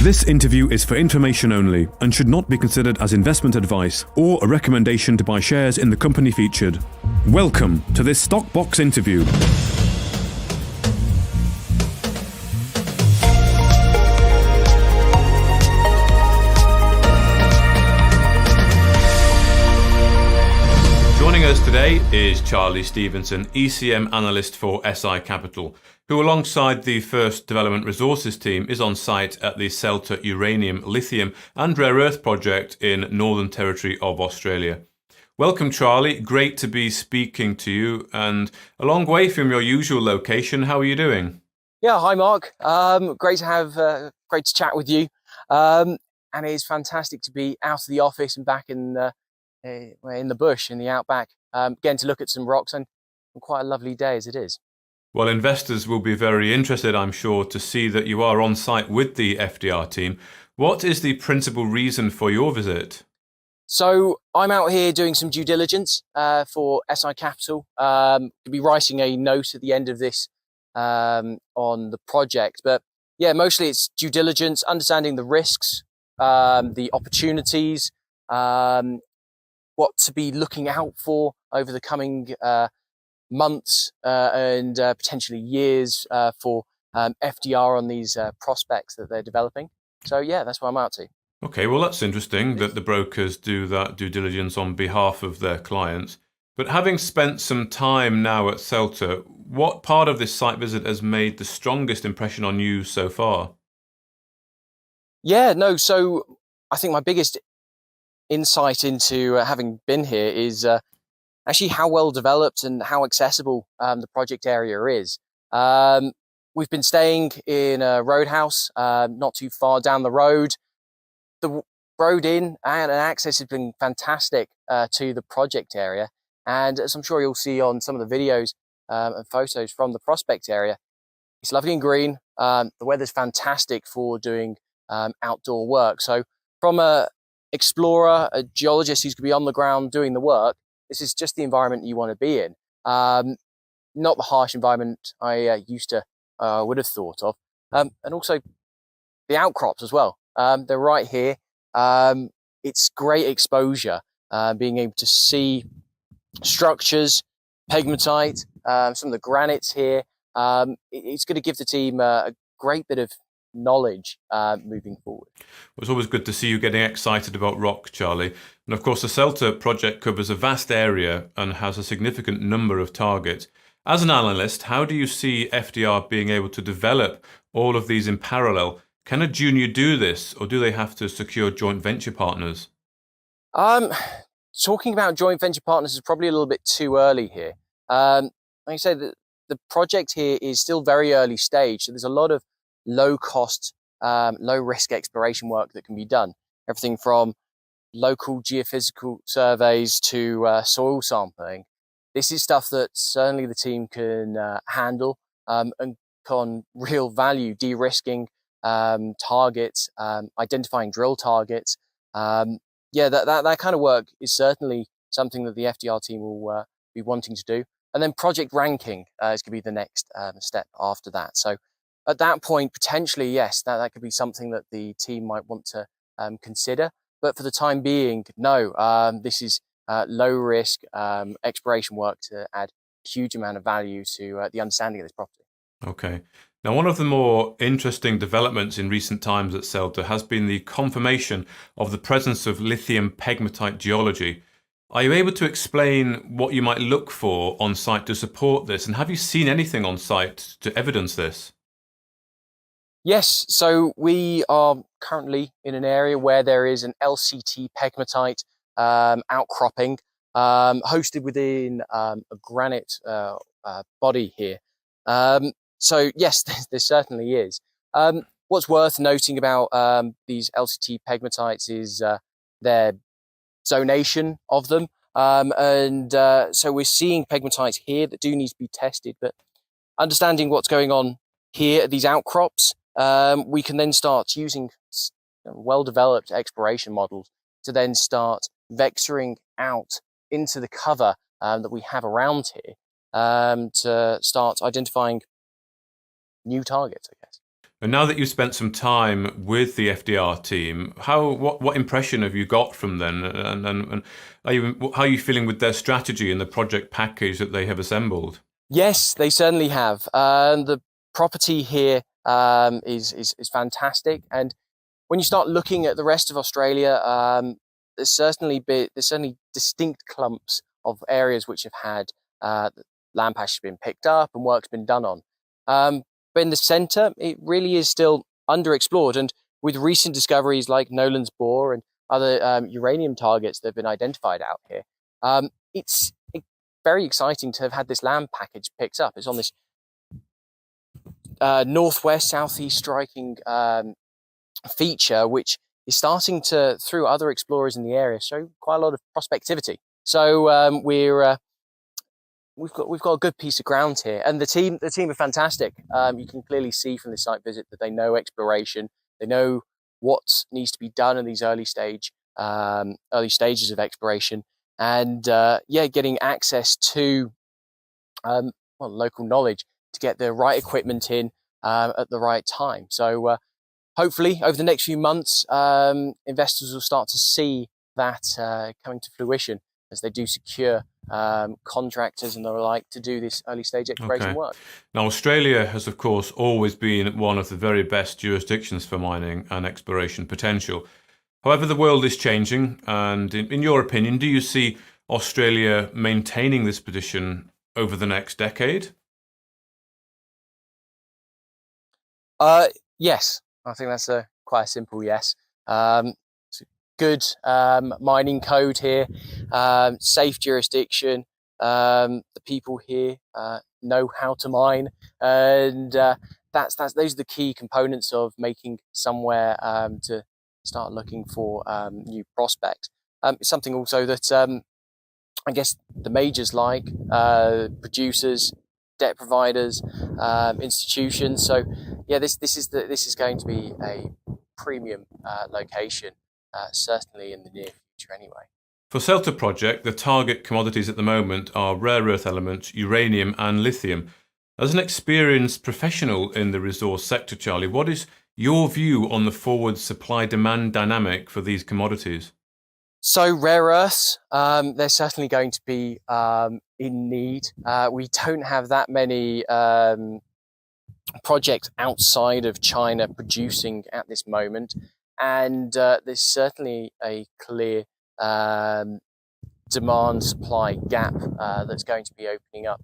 This interview is for information only and should not be considered as investment advice or a recommendation to buy shares in the company featured. Welcome to this Stock Box interview. Joining us today is Charlie Stephenson, ECM analyst for SI Capital, who alongside the First Development Resources team is on site at the Selta uranium, lithium and rare earth project in Northern Territory of Australia. Welcome, Charlie. Great to be speaking to you and a long way from your usual location. How are you doing? Yeah, hi Mark. Great to chat with you. And it's fantastic to be out of the office and back in the bush, in the outback, getting to look at some rocks, and quite a lovely day as it is. Well, investors will be very interested, I'm sure, to see that you are on site with the FDR team. What is the principal reason for your visit? So I'm out here doing some due diligence for SI Capital. I'll be writing a note at the end of this on the project. But yeah, mostly it's due diligence, understanding the risks, the opportunities, what to be looking out for over the coming months and potentially years for FDR on these prospects that they're developing. So yeah, that's what I'm out to. Okay, well that's interesting that the brokers do that due diligence on behalf of their clients. But having spent some time now at Selta, what part of this site visit has made the strongest impression on you so far? So I think my biggest insight into having been here is actually how well developed and how accessible the project area is. We've been staying in a roadhouse not too far down the road. The road in and access has been fantastic to the project area. And as I'm sure you'll see on some of the videos and photos from the prospect area, it's lovely and green. The weather's fantastic for doing outdoor work. So from a explorer, a geologist who's going to be on the ground doing the work, this is just the environment you want to be in. Not the harsh environment I would have thought of. And also the outcrops as well. They're right here. It's great exposure, being able to see structures, pegmatite, some of the granites here. It's going to give the team a great bit of knowledge moving forward. Well, it's always good to see you getting excited about rock, Charlie. And of course, the Selta project covers a vast area and has a significant number of targets. As an analyst, how do you see FDR being able to develop all of these in parallel? Can a junior do this, or do they have to secure joint venture partners? Talking about joint venture partners is probably a little bit too early here. Like I said, the project here is still very early stage, so there's a lot of low-cost, low-risk exploration work that can be done. Everything from local geophysical surveys to soil sampling. This is stuff that certainly the team can handle and con real value, de-risking targets, identifying drill targets. That kind of work is certainly something that the FDR team will be wanting to do. And then project ranking is going to be the next step after that. So at that point, potentially, yes, that could be something that the team might want to consider. But for the time being, no, this is low risk exploration work to add a huge amount of value to the understanding of this property. Okay. Now, one of the more interesting developments in recent times at Selta has been the confirmation of the presence of lithium pegmatite geology. Are you able to explain what you might look for on site to support this? And have you seen anything on site to evidence this? Yes, so we are currently in an area where there is an LCT pegmatite outcropping hosted within a granite body here. So yes, there certainly is. What's worth noting about these LCT pegmatites is their zonation of them. So we're seeing pegmatites here that do need to be tested, but understanding what's going on here at these outcrops, we can then start using well-developed exploration models to then start vectoring out into the cover that we have around here to start identifying new targets, I guess. And now that you've spent some time with the FDR team, what impression have you got from them, and how are you feeling with their strategy and the project package that they have assembled? Yes, they certainly have. The property here is fantastic, and when you start looking at the rest of Australia, there's certainly distinct clumps of areas which have had land pasture been picked up and work's been done on. But in the centre, it really is still underexplored, and with recent discoveries like Nolan's Bore and other uranium targets that have been identified out here, it's very exciting to have had this land package picked up. It's on this northwest, southeast striking feature, which is starting to, through other explorers in the area, show quite a lot of prospectivity. So we've got a good piece of ground here, and the team are fantastic. You can clearly see from the site visit that they know exploration, they know what needs to be done in these early stages of exploration, and getting access to local knowledge to get the right equipment in at the right time. So hopefully over the next few months, investors will start to see that coming to fruition as they do secure contractors and the like to do this early stage exploration work. Now, Australia has, of course, always been one of the very best jurisdictions for mining and exploration potential. However, the world is changing, and in your opinion, do you see Australia maintaining this position over the next decade? Yes, I think that's quite a simple yes. It's a good mining code here, safe jurisdiction. The people here know how to mine, and those are the key components of making somewhere to start looking for new prospects. It's something also that I guess the majors like, producers, debt providers, institutions. So yeah, this is going to be a premium location, certainly in the near future anyway. For Selta project, the target commodities at the moment are rare earth elements, uranium and lithium. As an experienced professional in the resource sector, Charlie, what is your view on the forward supply-demand dynamic for these commodities? So rare earths, they're certainly going to be in need. We don't have that many projects outside of China producing at this moment, and there's certainly a clear demand-supply gap that's going to be opening up.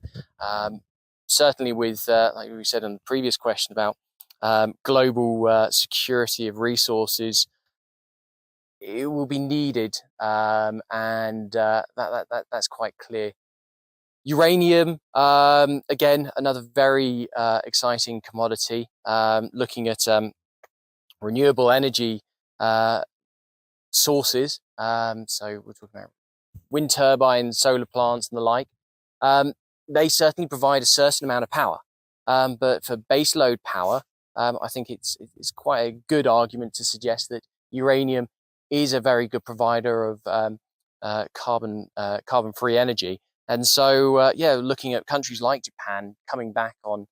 Certainly with, like we said in the previous question about global security of resources, it will be needed, and that's quite clear. Uranium, again, another very exciting commodity. Looking at renewable energy sources, so we're talking about wind turbines, solar plants, and the like. They certainly provide a certain amount of power, but for baseload power, I think it's quite a good argument to suggest that uranium is a very good provider of carbon-free energy. And so, looking at countries like Japan coming back on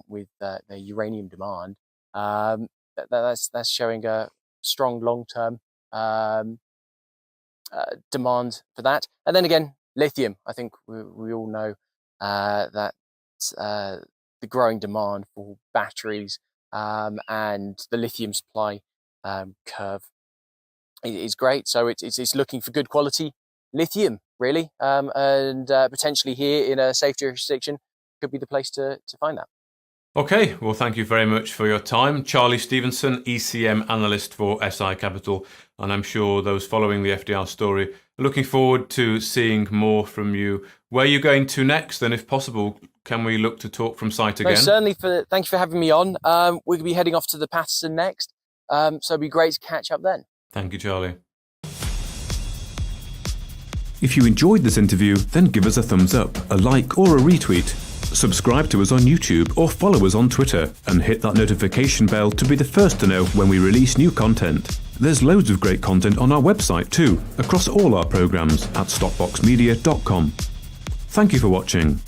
with their uranium demand, that's showing a strong long-term demand for that. And then again, lithium. I think we all know that the growing demand for batteries and the lithium supply curve is great. So it's looking for good quality lithium, really, and potentially here in a safe jurisdiction could be the place to find that. Okay, well, thank you very much for your time. Charlie Stephenson, ECM analyst for SI Capital, and I'm sure those following the FDR story are looking forward to seeing more from you. Where are you going to next? And if possible, can we look to talk from site again? No, certainly. Thank you for having me on. We're going to be heading off to the Patterson next, so it'd be great to catch up then. Thank you, Charlie. If you enjoyed this interview, then give us a thumbs up, a like or a retweet. Subscribe to us on YouTube or follow us on Twitter and hit that notification bell to be the first to know when we release new content. There's loads of great content on our website too, across all our programs at stockboxmedia.com. Thank you for watching.